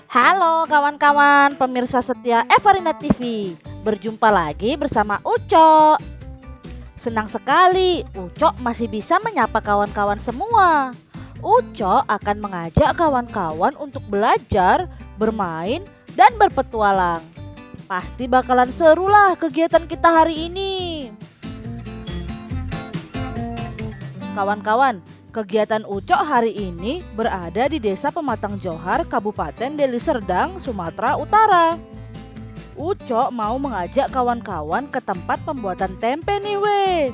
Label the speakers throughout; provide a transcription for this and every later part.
Speaker 1: Halo kawan-kawan pemirsa setia Evarina TV. Berjumpa lagi bersama Ucok. Senang sekali Ucok masih bisa menyapa kawan-kawan semua. Ucok akan mengajak kawan-kawan untuk belajar, bermain, dan berpetualang. Pasti bakalan seru lah kegiatan kita hari ini. Kawan-kawan, kegiatan Ucok hari ini berada di Desa Pematang Johar, Kabupaten Deli Serdang, Sumatera Utara. Ucok mau mengajak kawan-kawan ke tempat pembuatan tempe nih weh.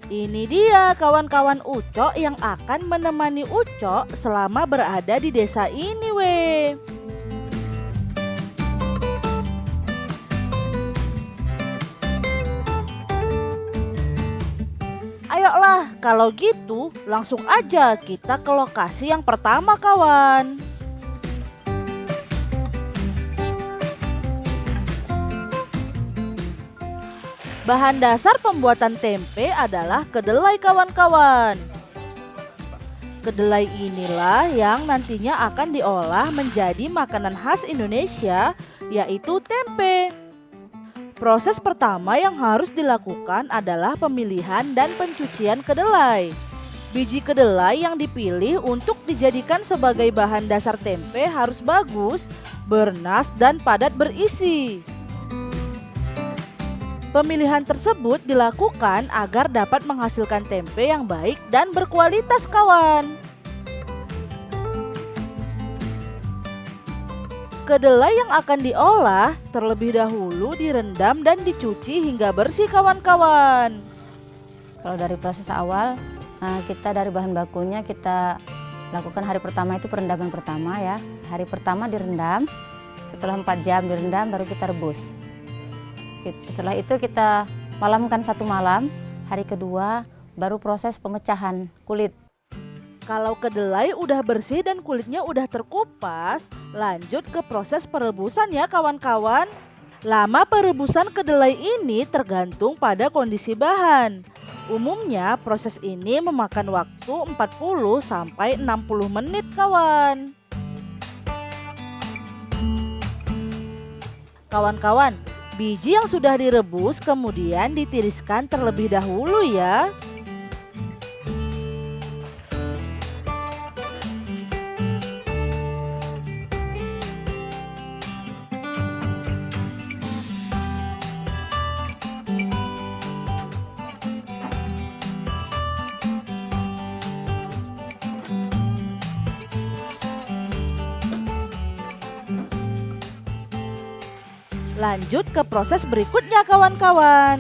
Speaker 1: Ini dia kawan-kawan Ucok yang akan menemani Ucok selama berada di desa ini weh. Ayolah, kalau gitu langsung aja kita ke lokasi yang pertama kawan. Bahan dasar pembuatan tempe adalah kedelai kawan-kawan. Kedelai inilah yang nantinya akan diolah menjadi makanan khas Indonesia, yaitu tempe. Proses pertama yang harus dilakukan adalah pemilihan dan pencucian kedelai. Biji kedelai yang dipilih untuk dijadikan sebagai bahan dasar tempe harus bagus, bernas, dan padat berisi. Pemilihan tersebut dilakukan agar dapat menghasilkan tempe yang baik dan berkualitas kawan. Kedelai yang akan diolah terlebih dahulu direndam dan dicuci hingga bersih kawan-kawan.
Speaker 2: Kalau dari proses awal, kita dari bahan bakunya kita lakukan hari pertama itu perendaman pertama ya. Hari pertama direndam, setelah 4 jam direndam baru kita rebus. Setelah itu kita malamkan 1 malam, hari kedua baru proses pemecahan kulit.
Speaker 1: Kalau kedelai udah bersih dan kulitnya udah terkupas, lanjut ke proses perebusan ya kawan-kawan. Lama perebusan kedelai ini tergantung pada kondisi bahan. Umumnya proses ini memakan waktu 40 sampai 60 menit kawan. Kawan-kawan, biji yang sudah direbus kemudian ditiriskan terlebih dahulu ya. Lanjut ke proses berikutnya kawan-kawan.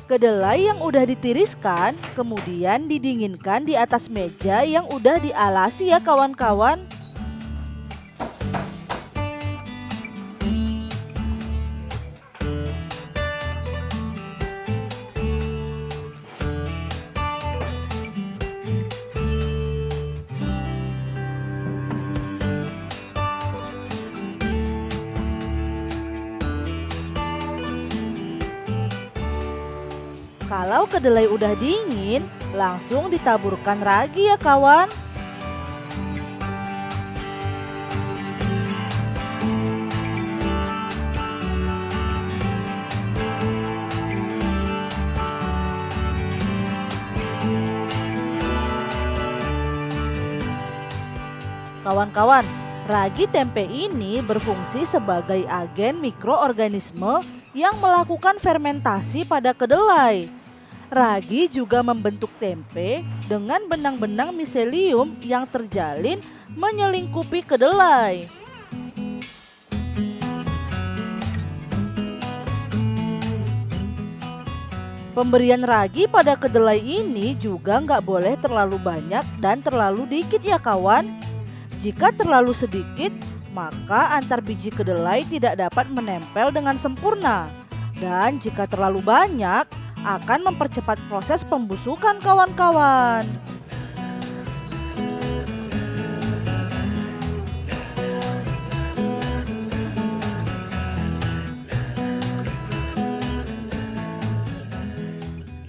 Speaker 1: Kedelai yang udah ditiriskan kemudian didinginkan di atas meja yang udah dialasi ya kawan-kawan. Kalau kedelai udah dingin, langsung ditaburkan ragi ya kawan. Kawan-kawan, ragi tempe ini berfungsi sebagai agen mikroorganisme yang melakukan fermentasi pada kedelai. Ragi juga membentuk tempe dengan benang-benang miselium yang terjalin menyelingkupi kedelai. Pemberian ragi pada kedelai ini juga nggak boleh terlalu banyak dan terlalu dikit ya kawan. Jika terlalu sedikit, maka antar biji kedelai tidak dapat menempel dengan sempurna. Dan jika terlalu banyak, akan mempercepat proses pembusukan kawan-kawan.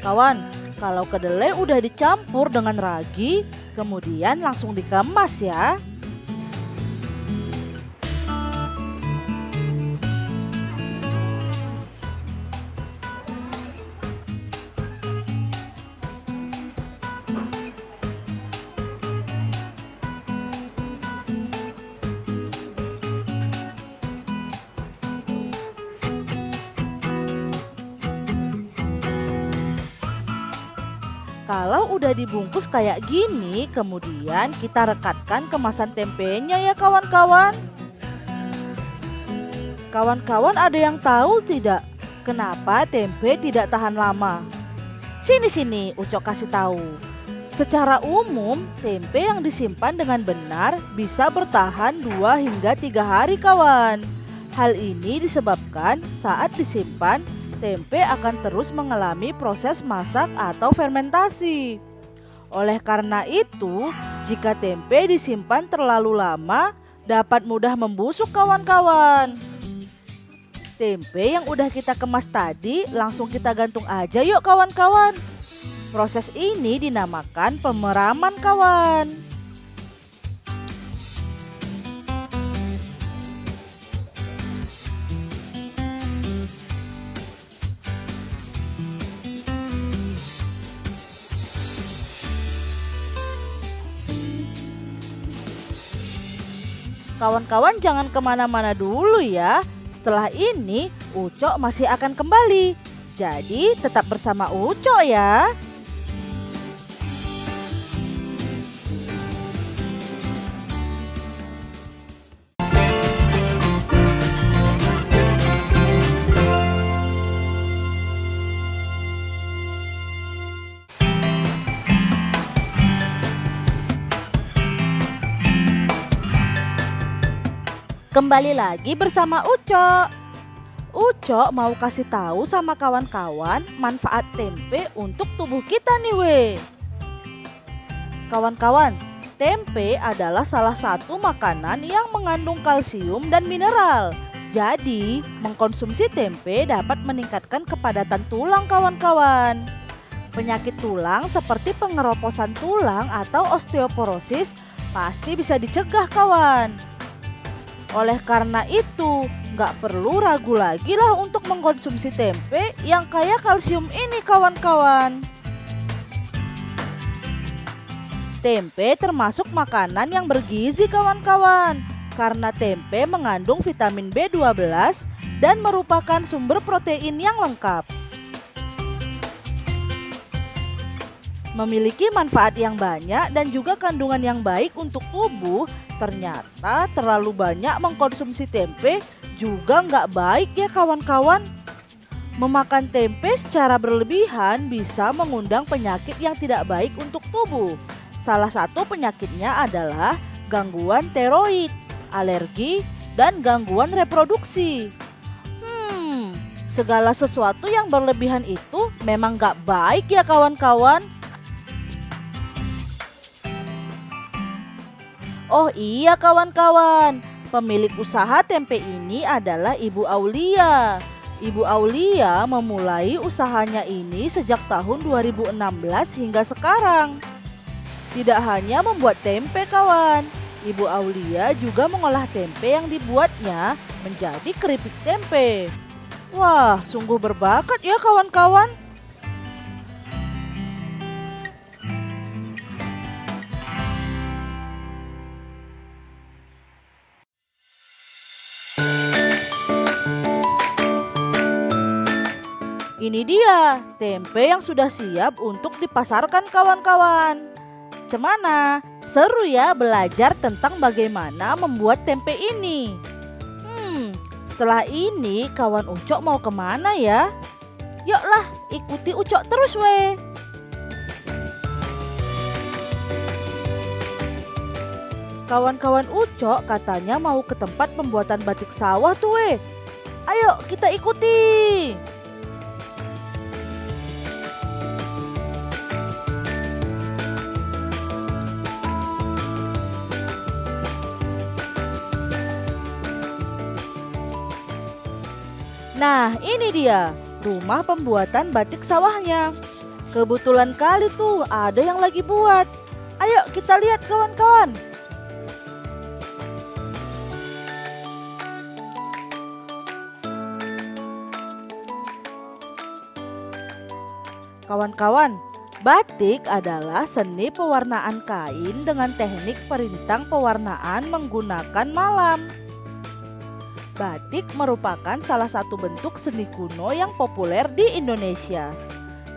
Speaker 1: Kawan, kalau kedelai udah dicampur dengan ragi, Kemudian langsung dikemas ya. Kalau udah dibungkus kayak gini, kemudian kita rekatkan kemasan tempenya ya kawan-kawan. Kawan-kawan ada yang tahu tidak kenapa tempe tidak tahan lama? Sini, Ucok kasih tahu. Secara umum, tempe yang disimpan dengan benar bisa bertahan 2 hingga 3 hari kawan. Hal ini disebabkan saat disimpan, tempe akan terus mengalami proses masak atau fermentasi. Oleh karena itu, jika tempe disimpan terlalu lama, dapat mudah membusuk kawan-kawan. Tempe yang udah kita kemas tadi langsung kita gantung aja yuk kawan-kawan. Proses ini dinamakan pemeraman kawan. Kawan-kawan jangan kemana-mana dulu ya. Setelah ini Ucok masih akan kembali. Jadi tetap bersama Ucok ya. Kembali lagi bersama Ucok. Ucok mau kasih tahu sama kawan-kawan manfaat tempe untuk tubuh kita nih weh. Kawan-kawan, tempe adalah salah satu makanan yang mengandung kalsium dan mineral. Jadi, mengkonsumsi tempe dapat meningkatkan kepadatan tulang kawan-kawan. Penyakit tulang seperti pengeroposan tulang atau osteoporosis pasti bisa dicegah kawan. Oleh karena itu, nggak perlu ragu lagi lah untuk mengkonsumsi tempe yang kaya kalsium ini kawan-kawan. Tempe termasuk makanan yang bergizi kawan-kawan, karena tempe mengandung vitamin B12 dan merupakan sumber protein yang lengkap. Memiliki manfaat yang banyak dan juga kandungan yang baik untuk tubuh. Ternyata terlalu banyak mengkonsumsi tempe juga nggak baik ya kawan-kawan. Memakan tempe secara berlebihan bisa mengundang penyakit yang tidak baik untuk tubuh. Salah satu penyakitnya adalah gangguan tiroid, alergi, dan gangguan reproduksi. Segala sesuatu yang berlebihan itu memang nggak baik ya kawan-kawan. Oh iya kawan-kawan, pemilik usaha tempe ini adalah Ibu Aulia. Ibu Aulia memulai usahanya ini sejak tahun 2016 hingga sekarang. Tidak hanya membuat tempe kawan, Ibu Aulia juga mengolah tempe yang dibuatnya menjadi keripik tempe. Wah, sungguh berbakat ya kawan-kawan. Ini dia tempe yang sudah siap untuk dipasarkan kawan-kawan. Cemana? Seru ya belajar tentang bagaimana membuat tempe ini. Setelah ini kawan Ucok mau kemana ya? Yuklah ikuti Ucok terus weh. Kawan-kawan Ucok katanya mau ke tempat pembuatan batik sawah tuh weh. Ayo kita ikuti. Nah, ini dia rumah pembuatan batik sawahnya. Kebetulan kali tuh ada yang lagi buat. Ayo kita lihat kawan-kawan. Kawan-kawan, batik adalah seni pewarnaan kain dengan teknik perintang pewarnaan menggunakan malam. Batik merupakan salah satu bentuk seni kuno yang populer di Indonesia.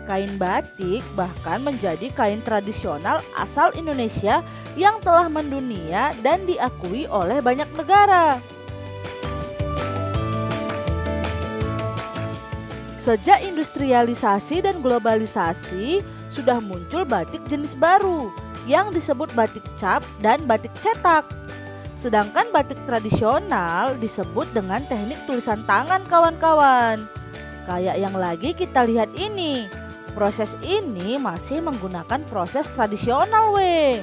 Speaker 1: Kain batik bahkan menjadi kain tradisional asal Indonesia yang telah mendunia dan diakui oleh banyak negara. Sejak industrialisasi dan globalisasi, sudah muncul batik jenis baru yang disebut batik cap dan batik cetak. Sedangkan batik tradisional disebut dengan teknik tulisan tangan kawan-kawan. Kayak yang lagi kita lihat ini. Proses ini masih menggunakan proses tradisional weh.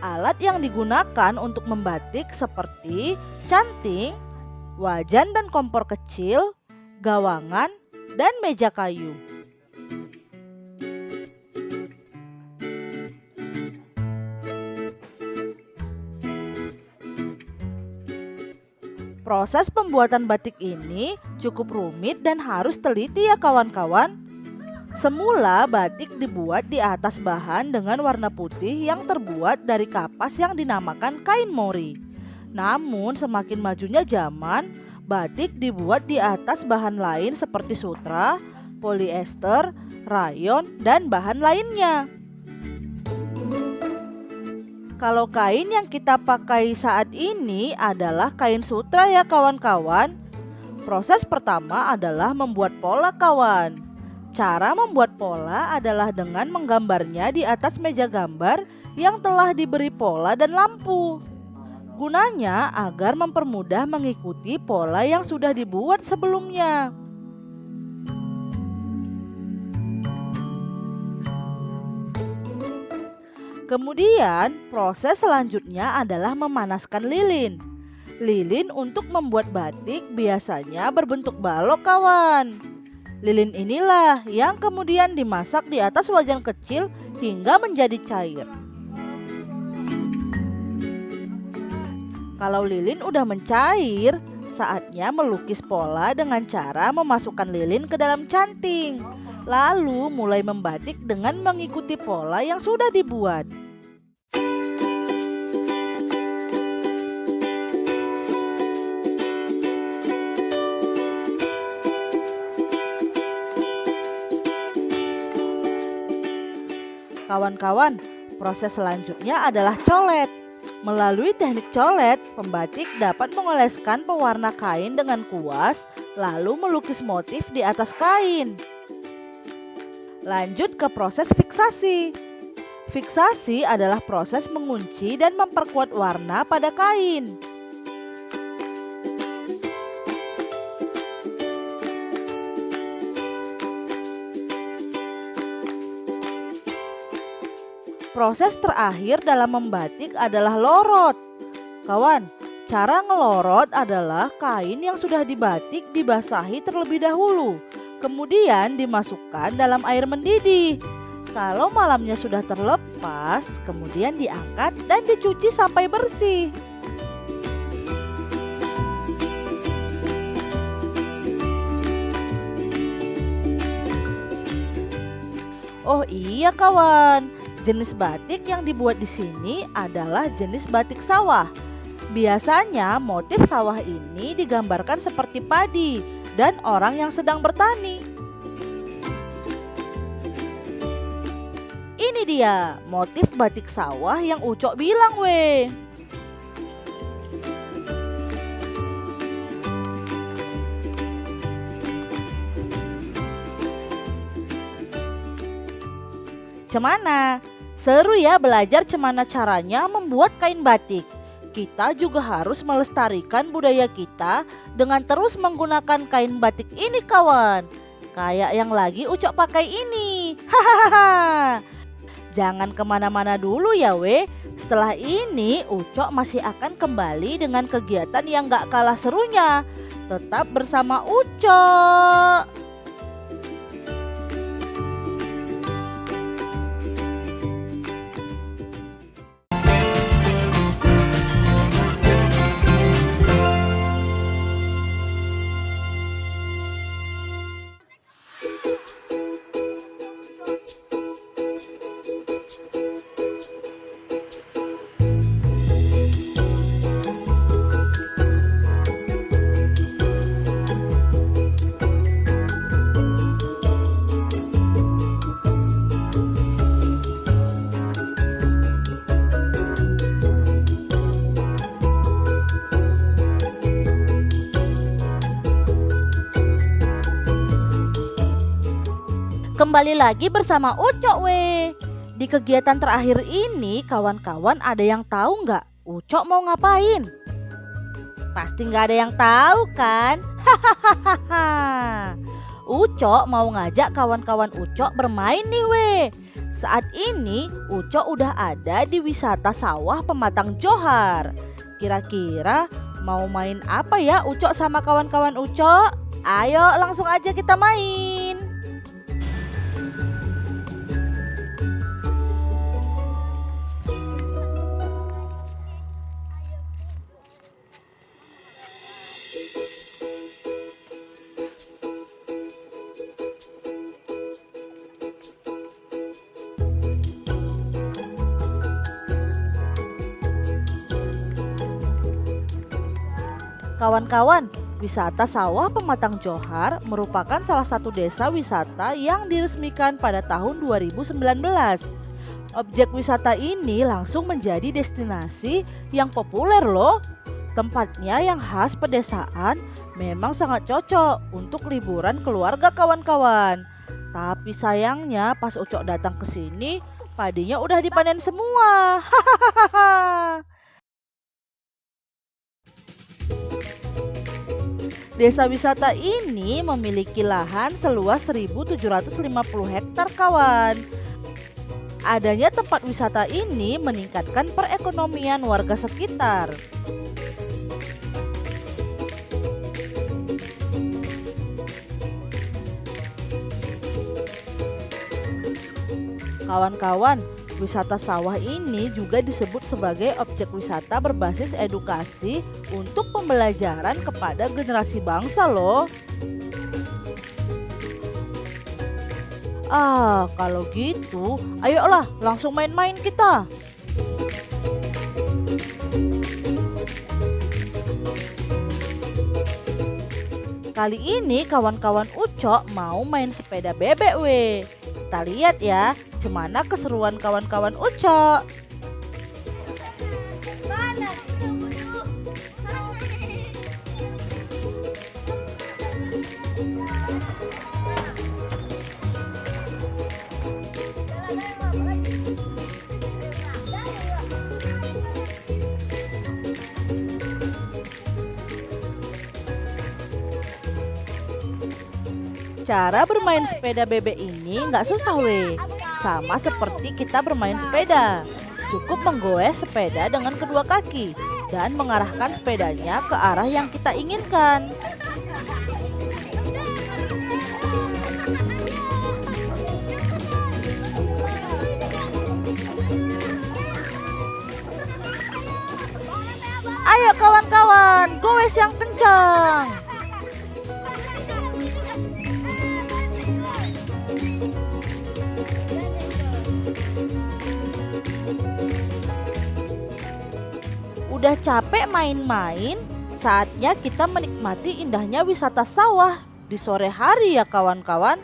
Speaker 1: Alat yang digunakan untuk membatik seperti canting, wajan dan kompor kecil, gawangan, dan meja kayu. Proses pembuatan batik ini cukup rumit dan harus teliti ya kawan-kawan. Semula batik dibuat di atas bahan dengan warna putih yang terbuat dari kapas yang dinamakan kain mori. Namun semakin majunya zaman, batik dibuat di atas bahan lain seperti sutra, polyester, rayon, dan bahan lainnya. Kalau kain yang kita pakai saat ini adalah kain sutra ya kawan-kawan. Proses pertama adalah membuat pola kawan. Cara membuat pola adalah dengan menggambarnya di atas meja gambar yang telah diberi pola dan lampu. Gunanya agar mempermudah mengikuti pola yang sudah dibuat sebelumnya. Kemudian, proses selanjutnya adalah memanaskan lilin. Lilin untuk membuat batik biasanya berbentuk balok kawan. Lilin inilah yang kemudian dimasak di atas wajan kecil hingga menjadi cair. Kalau lilin udah mencair, saatnya melukis pola dengan cara memasukkan lilin ke dalam canting. Lalu mulai membatik dengan mengikuti pola yang sudah dibuat. Kawan-kawan, proses selanjutnya adalah colet. Melalui teknik colet, pembatik dapat mengoleskan pewarna kain dengan kuas, lalu melukis motif di atas kain. Lanjut ke proses fiksasi. Fiksasi adalah proses mengunci dan memperkuat warna pada kain. Proses terakhir dalam membatik adalah lorot. Kawan, cara ngelorot adalah kain yang sudah dibatik dibasahi terlebih dahulu, kemudian dimasukkan dalam air mendidih. Kalau malamnya sudah terlepas, kemudian diangkat dan dicuci sampai bersih. Oh iya kawan, jenis batik yang dibuat di sini adalah jenis batik sawah. Biasanya motif sawah ini digambarkan seperti padi dan orang yang sedang bertani. Ini dia motif batik sawah yang Ucok bilang weh. Cemana? Seru ya belajar cemana caranya membuat kain batik. Kita juga harus melestarikan budaya kita dengan terus menggunakan kain batik ini kawan. Kayak yang lagi Ucok pakai ini. Hahaha. Jangan kemana-mana dulu ya weh. Setelah ini, Ucok masih akan kembali dengan kegiatan yang gak kalah serunya. Tetap bersama Ucok. Kembali lagi bersama Ucok we. Di kegiatan terakhir ini, kawan-kawan ada yang tahu nggak Ucok mau ngapain? Pasti nggak ada yang tahu kan? Hahaha. Ucok mau ngajak kawan-kawan Ucok bermain nih we. Saat ini Ucok udah ada di wisata sawah Pematang Johar. Kira-kira mau main apa ya Ucok sama kawan-kawan Ucok? Ayo langsung aja kita main. Kawan-kawan, wisata sawah Pematang Johar merupakan salah satu desa wisata yang diresmikan pada tahun 2019. Objek wisata ini langsung menjadi destinasi yang populer loh. Tempatnya yang khas pedesaan memang sangat cocok untuk liburan keluarga kawan-kawan. Tapi sayangnya pas Ucok datang ke sini, padinya udah dipanen semua. Hahaha. Desa wisata ini memiliki lahan seluas 1.750 hektar kawan. Adanya tempat wisata ini meningkatkan perekonomian warga sekitar. Kawan-kawan, wisata sawah ini juga disebut sebagai objek wisata berbasis edukasi untuk pembelajaran kepada generasi bangsa loh. Kalau gitu, ayolah langsung main-main kita. Kali ini kawan-kawan Ucok mau main sepeda bebek we. Kita lihat ya, gimana keseruan kawan-kawan Ucok. Cara bermain sepeda bebek ini nggak susah we. Sama seperti kita bermain sepeda. Cukup menggoes sepeda dengan kedua kaki dan mengarahkan sepedanya ke arah yang kita inginkan. Ayo kawan-kawan, goes yang kencang. Udah capek main-main, saatnya kita menikmati indahnya wisata sawah di sore hari ya kawan-kawan.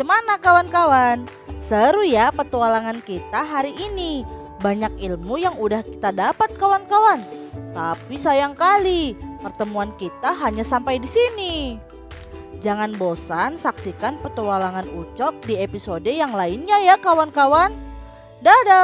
Speaker 1: Bagaimana kawan-kawan? Seru ya petualangan kita hari ini. Banyak ilmu yang udah kita dapat kawan-kawan. Tapi sayang kali, pertemuan kita hanya sampai di sini. Jangan bosan saksikan petualangan Ucok di episode yang lainnya ya kawan-kawan. Dadah!